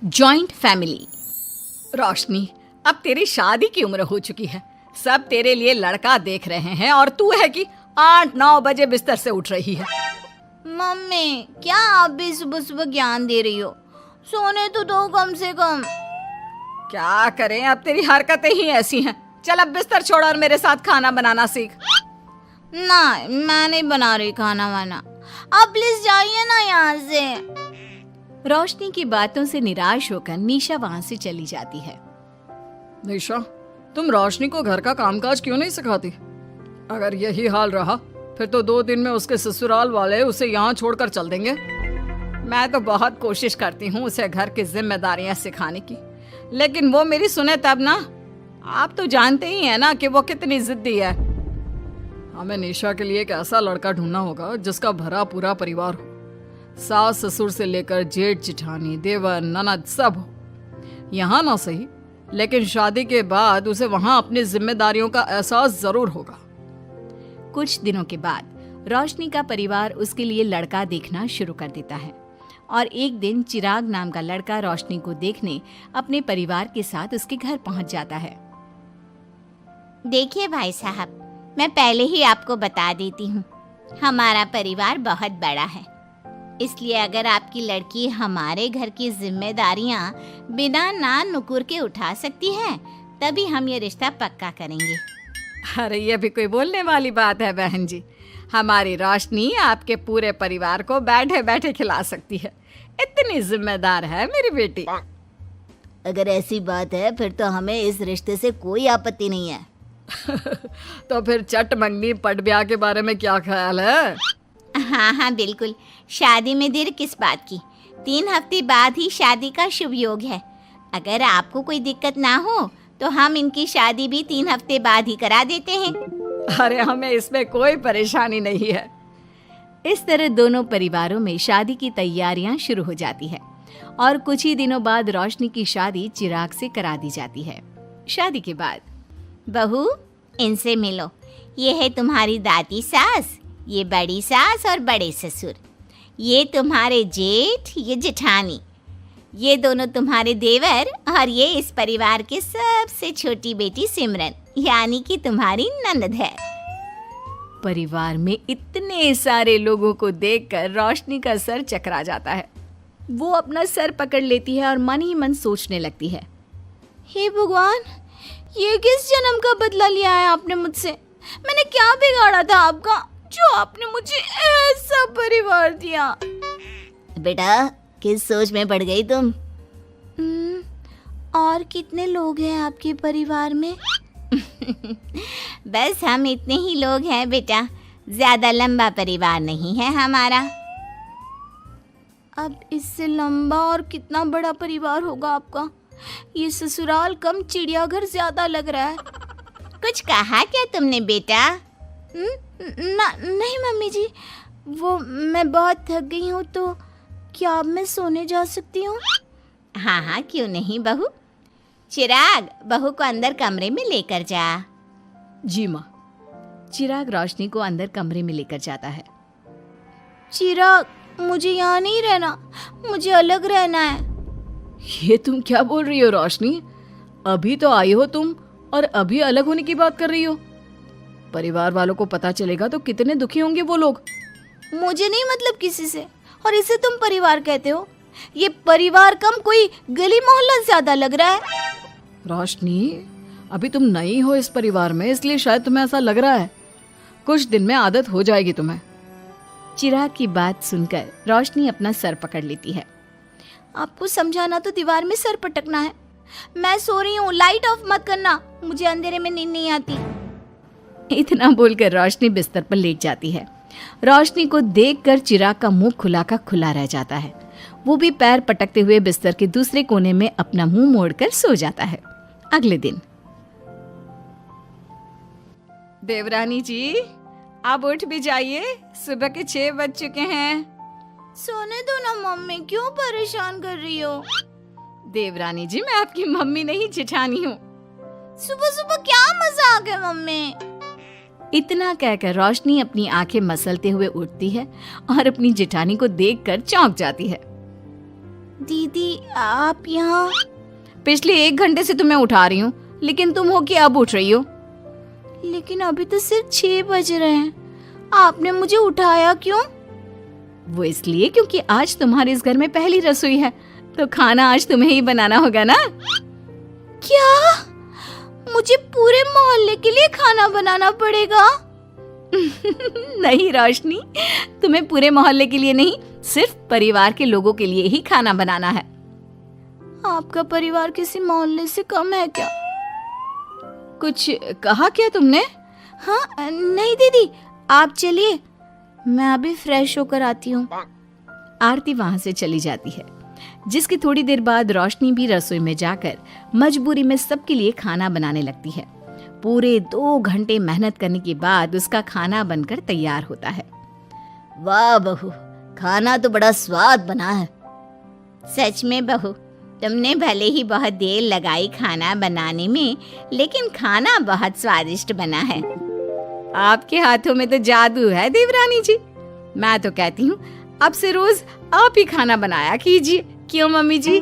Joint family. रोशनी, अब तेरी शादी की उम्र हो चुकी है। सब तेरे लिए लड़का देख रहे हैं और तू है कि 8-9 बजे बिस्तर से उठ रही है। मम्मी, क्या आप भी सुबह सुबह ज्ञान दे रही हो? सोने तो दो कम से कम। क्या करें, अब तेरी हरकतें ही ऐसी हैं। चल अब बिस्तर छोड़ और मेरे साथ खाना बनाना सीख। ना, मैं नहीं बना रही खाना वाना। आप प्लीज जाइए ना यहाँ से। रोशनी की बातों से निराश होकर निशा वहाँ से चली जाती है। निशा, तुम रोशनी को घर का कामकाज क्यों नहीं सिखाती? अगर यही हाल रहा फिर तो 2 दिन में उसके ससुराल वाले उसे यहाँ छोड़कर चल देंगे। मैं तो बहुत कोशिश करती हूँ उसे घर की जिम्मेदारियां सिखाने की, लेकिन वो मेरी सुने तब ना। आप तो जानते ही हैं ना कि वो कितनी जिद्दी है। हमें निशा के लिए एक ऐसा लड़का ढूंढना होगा जिसका भरा पूरा परिवार हो। सास ससुर से लेकर जेठ जिठानी देवर ननद सब हो। यहाँ ना सही, लेकिन शादी के बाद उसे वहाँ अपनी जिम्मेदारियों का एहसास जरूर होगा। कुछ दिनों के बाद रोशनी का परिवार उसके लिए लड़का देखना शुरू कर देता है और एक दिन चिराग नाम का लड़का रोशनी को देखने अपने परिवार के साथ उसके घर पहुंच जाता है। देखिए भाई साहब, मैं पहले ही आपको बता देती हूँ, हमारा परिवार बहुत बड़ा है, इसलिए अगर आपकी लड़की हमारे घर की जिम्मेदारियाँ बिना ना नुकुर के उठा सकती है तभी हम ये रिश्ता पक्का करेंगे। अरे ये भी कोई बोलने वाली बात है बहन जी। हमारी रोशनी आपके पूरे परिवार को बैठे बैठे खिला सकती है। इतनी जिम्मेदार है मेरी बेटी। अगर ऐसी बात है फिर तो हमें इस रिश्ते से कोई आपत्ति नहीं है। तो फिर चट मंगनी पट ब्याह के बारे में क्या ख्याल है? हाँ बिल्कुल। शादी में देर किस बात की? 3 हफ्ते बाद ही शादी का शुभ योग है। अगर आपको कोई दिक्कत ना हो तो हम इनकी शादी भी 3 हफ्ते बाद ही करा देते हैं। अरे हमें इसमें कोई परेशानी नहीं है। इस तरह दोनों परिवारों में शादी की तैयारियां शुरू हो जाती है और कुछ ही दिनों बाद रोशनी की शादी चिराग से करा दी जाती है। शादी के बाद, बहू, इनसे मिलो। ये है तुम्हारी दादी सास, ये बड़ी सास और बड़े ससुर, ये तुम्हारे जेठ, ये जेठानी, ये दोनों तुम्हारे देवर और ये इस परिवार की सबसे छोटी बेटी सिमरन, यानी कि तुम्हारी ननद है। परिवार में इतने सारे लोगों को देखकर रोशनी का सर चकरा जाता है। वो अपना सर पकड़ लेती है और मन ही मन सोचने लगती है, हे भगवान, ये किस जन्म का बदला लिया है आपने मुझसे? मैंने क्या बिगाड़ा था आपका जो आपने मुझे ऐसा परिवार दिया? बेटा, किस सोच में पड़ गई तुम? और कितने लोग हैं आपके परिवार में? बस हम इतने ही लोग हैं बेटा, ज्यादा लंबा परिवार नहीं है हमारा। अब इससे लंबा और कितना बड़ा परिवार होगा आपका? ये ससुराल कम चिड़ियाघर ज्यादा लग रहा है। कुछ कहा क्या तुमने बेटा? नहीं मम्मी जी, वो मैं बहुत थक गई हूँ, तो क्या अब मैं सोने जा सकती हूँ? हाँ, क्यों नहीं बहू। चिराग, बहू को अंदर कमरे में लेकर जा। जी माँ। चिराग रोशनी को अंदर कमरे में लेकर जाता है। चिराग, मुझे यहाँ नहीं रहना, मुझे अलग रहना है। ये तुम क्या बोल रही हो रोशनी? अभी तो आई हो तुम और अभी अलग होने की बात कर रही हो। परिवार वालों को पता चलेगा तो कितने दुखी होंगे वो लोग। मुझे नहीं मतलब किसी से, और इसे तुम परिवार कहते हो? ये परिवार कम कोई गली मोहल्ला ज्यादा लग रहा है। रोशनी, अभी तुम नई हो इस परिवार में, इसलिए शायद तुम्हें ऐसा लग रहा है। कुछ दिन में आदत हो जाएगी तुम्हें। चिराग की बात सुनकर रोशनी अपना सर पकड़ लेती है। आपको समझाना तो दीवार में सर पटकना है। मैं सो रही हूँ, लाइट ऑफ मत करना, मुझे अंधेरे में नींद नहीं आती। इतना बोलकर रोशनी बिस्तर पर लेट जाती है। रोशनी को देखकर चिराग का मुंह खुला का खुला रह जाता है। वो भी पैर पटकते हुए बिस्तर के दूसरे कोने में अपना मुंह मोड़कर सो जाता है। अगले दिन, देवरानी जी, आप उठ भी जाइए, सुबह के 6 बज चुके हैं। सोने दो ना मम्मी, क्यों परेशान कर रही हो? देवरानी जी, मैं आपकी मम्मी नहीं जेठानी हूँ। सुबह सुबह क्या मजाक है मम्मी? इतना कहकर रोशनी अपनी आंखें मसलते हुए उठती है और अपनी जेठानी को देखकर चौंक जाती है। दीदी आप यहाँ? पिछले 1 घंटे से तुम्हें उठा रही हूँ, लेकिन तुम हो कि अब उठ रही हो? लेकिन अभी तो सिर्फ 6 बज रहे हैं, आपने मुझे उठाया क्यों? वो इसलिए क्योंकि आज तुम्हारे इस घर में पहली रसोई है, तो खाना आज तुम्हें ही बनाना होगा ना। क्या? मुझे पूरे मोहल्ले के लिए खाना बनाना पड़ेगा? नहीं रोशनी, तुम्हें पूरे मोहल्ले के लिए नहीं, सिर्फ परिवार के लोगों के लिए ही खाना बनाना है। आपका परिवार किसी मोहल्ले से कम है क्या? कुछ कहा क्या तुमने? हाँ नहीं दीदी, आप चलिए, मैं अभी फ्रेश होकर आती हूँ। आरती वहां से चली जाती है, जिसकी थोड़ी देर बाद रोशनी भी रसोई में जाकर मजबूरी में सबके लिए खाना बनाने लगती है। पूरे 2 घंटे मेहनत करने के बाद उसका खाना बनकर तैयार होता है। वाह बहू, खाना तो बड़ा स्वाद बना है। सच में बहू, तुमने भले ही बहुत देर लगाई खाना बनाने में, लेकिन खाना बहुत स्वादिष्ट बना है। आपके हाथों में तो जादू है देवरानी जी। मैं तो कहती हूँ अब से रोज आप ही खाना बनाया कीजिए, क्यों मम्मी जी?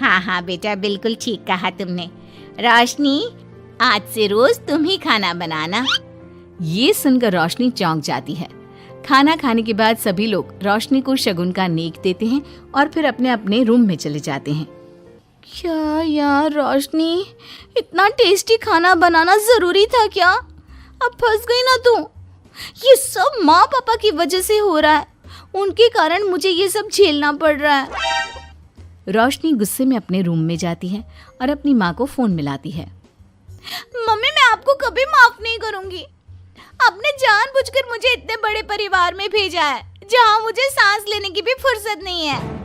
हाँ हाँ बेटा, बिल्कुल ठीक कहा तुमने। रोशनी, आज से रोज तुम ही खाना बनाना। ये सुनकर रोशनी चौंक जाती है। खाना खाने के बाद सभी लोग रोशनी को शगुन का नेक देते हैं और फिर अपने अपने रूम में चले जाते हैं। क्या यार रोशनी, इतना टेस्टी खाना बनाना जरूरी था क्या? अब फंस गई ना तू। ये सब माँ पापा की वजह से हो रहा है, उनके कारण मुझे ये सब झेलना पड़ रहा है। रोशनी गुस्से में अपने रूम में जाती है और अपनी माँ को फोन मिलाती है। मम्मी, मैं आपको कभी माफ नहीं करूंगी। आपने जानबूझकर मुझे इतने बड़े परिवार में भेजा है, जहाँ मुझे सांस लेने की भी फुर्सत नहीं है।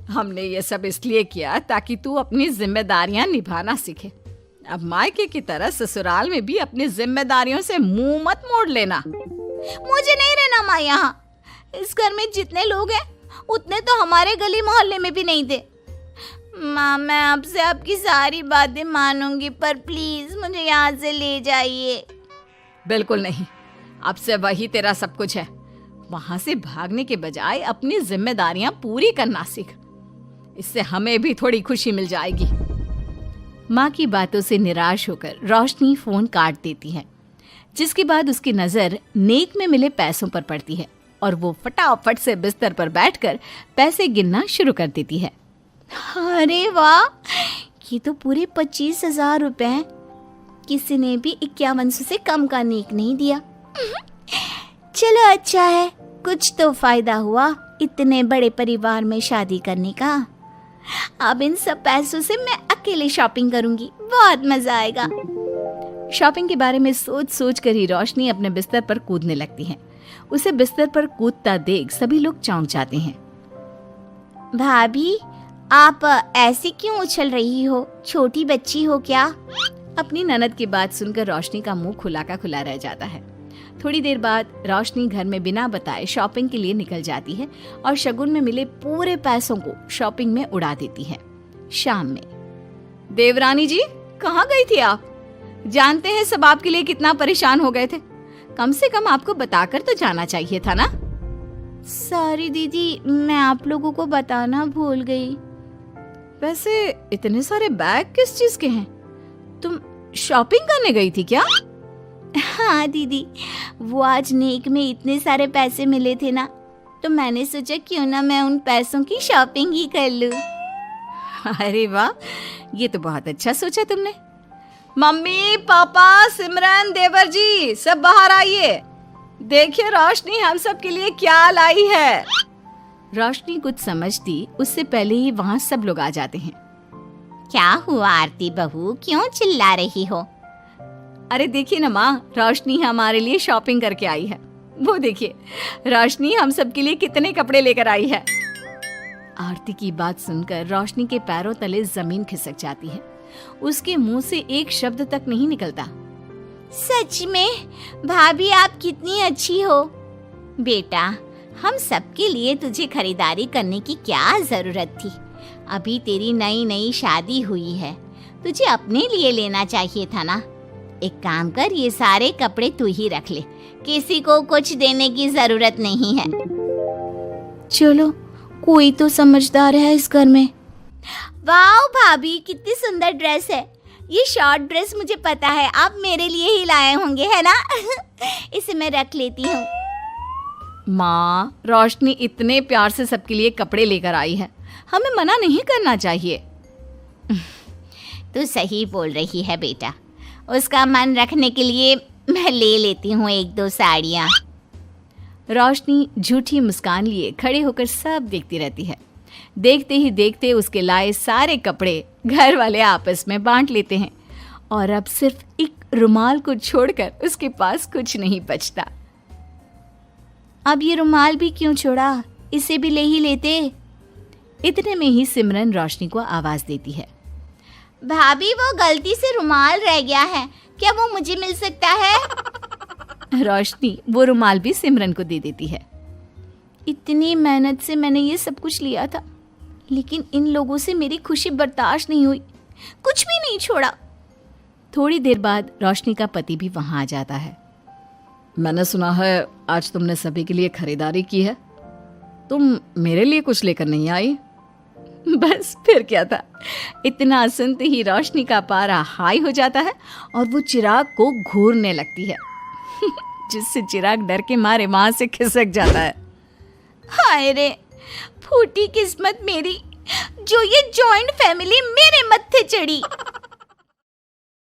हमने ये सब इसलिए किया ताकि तू अपनी जिम्मेदारियां निभाना सीखे। अब मायके की तरह ससुराल में भी अपनी जिम्मेदारियों से मुंह मत मोड़ लेना। मुझे नहीं रहना माँ यहाँ। इस घर में जितने लोग हैं उतने तो हमारे गली मोहल्ले में भी नहीं थे। माँ, मैं आपसे आपकी सारी बातें मानूंगी, पर प्लीज मुझे यहाँ से ले जाइए। बिल्कुल नहीं, अब से वही तेरा सब कुछ है। वहां से भागने के बजाय अपनी जिम्मेदारियां पूरी करना सीख, इससे हमें भी थोड़ी खुशी मिल जाएगी। माँ की बातों से निराश होकर रोशनी फोन काट देती है, जिसके बाद उसकी नजर नेक में मिले पैसों पर पड़ती है और वो फटाफट से बिस्तर पर बैठकर पैसे गिनना शुरू कर देती है। अरे वाह, ये तो पूरे 25,000 रुपए हैं। किसी ने भी 5100 से कम का नेक नहीं दिया। चलो अच्छा है, कुछ तो फायदा हुआ इतने बड़े परिवार में शादी करने का। अब इन सब पैसों से मैं अकेले शॉपिंग करूंगी, बहुत मजा आएगा। शॉपिंग के बारे में सोच सोच कर ही रोशनी अपने बिस्तर पर कूदने लगती है। उसे बिस्तर पर कूदता देख सभी लोग चौंक जाते हैं। भाभी, आप ऐसे क्यों उछल रही हो? छोटी बच्ची हो क्या? अपनी ननद की बात सुनकर रोशनी का मुंह खुला का खुला रह जाता है। थोड़ी देर बाद रोशनी घर में बिना बताए शॉपिंग के लिए निकल जाती है और शगुन में मिले पूरे पैसों को शॉपिंग में उड़ा देती है। शाम में, देवरानी जी कहाँ गई थी आप? जानते हैं सब आपके लिए कितना परेशान हो गए थे, कम से कम आपको बताकर तो जाना चाहिए था ना। सॉरी दीदी, मैं आप लोगों को बताना भूल गई। वैसे इतने सारे बैग किस चीज के हैं? तुम शॉपिंग करने गई थी क्या? हाँ दीदी, वो आज नेक में इतने सारे पैसे मिले थे ना, तो मैंने सोचा क्यों ना मैं उन पैसों की शॉपिंग ही कर लूं। अरे वाह, ये तो बहुत अच्छा सोचा तुमने। मम्मी, पापा, सिमरन, देवर जी, सब बाहर आइए। देखिए रोशनी हम सब के लिए क्या लाई है। रोशनी कुछ समझती उससे पहले ही वहाँ सब लोग आ जाते हैं। क्या हुआ आरती बहू, क्यों चिल्ला रही हो? अरे देखिए ना माँ, रोशनी हमारे लिए शॉपिंग करके आई है। वो देखिए रोशनी हम सब के लिए कितने कपड़े लेकर आई है। आरती की बात सुनकर रोशनी के पैरों तले जमीन खिसक जाती है। उसके मुंह से एक शब्द तक नहीं निकलता। सच में भाभी, आप कितनी अच्छी हो। बेटा, हम सबके लिए तुझे खरीदारी करने की क्या जरूरत थी? अभी तेरी नई नई शादी हुई है, तुझे अपने लिए लेना चाहिए था ना। एक काम कर, ये सारे कपड़े तू ही रख ले, किसी को कुछ देने की जरूरत नहीं है। चलो, कोई तो समझदार है इस घर में। वाह भाभी, कितनी सुंदर ड्रेस है। ये शॉर्ट ड्रेस मुझे पता है आप मेरे लिए ही लाए होंगे, है ना? इसे मैं रख लेती हूँ। माँ, रोशनी इतने प्यार से सबके लिए कपड़े लेकर आई है, हमें मना नहीं करना चाहिए। तू सही बोल रही है बेटा, उसका मन रखने के लिए मैं ले लेती हूँ 1-2 साड़ियाँ। रोशनी झूठी मुस्कान लिए खड़े होकर सब देखती रहती है। देखते ही देखते उसके लाए सारे कपड़े घर वाले आपस में बांट लेते हैं और अब सिर्फ एक रुमाल को छोड़कर उसके पास कुछ नहीं बचता। अब ये रुमाल भी क्यों छोड़ा, इसे भी ले ही लेते। इतने में ही सिमरन रोशनी को आवाज देती है। भाभी, वो गलती से रुमाल रह गया है, क्या वो मुझे मिल सकता है? रोशनी वो रुमाल भी सिमरन को दे देती है। इतनी मेहनत से मैंने ये सब कुछ लिया था, लेकिन इन लोगों से मेरी खुशी बर्दाश्त नहीं हुई, कुछ भी नहीं छोड़ा। थोड़ी देर बाद रोशनी का पति भी वहां आ जाता है। मैंने सुना है आज तुमने सभी के लिए खरीदारी की है, तुम मेरे लिए कुछ लेकर नहीं आई? बस फिर क्या था, इतना सुनते ही रोशनी का पारा हाई हो जाता है और वो चिराग को घूरने लगती है, जिससे चिराग डर के मारे वहां से खिसक जाता है। हाय रे, फूटी किस्मत मेरी, जो ये जॉइंट फैमिली मेरे मत्थे चढ़ी।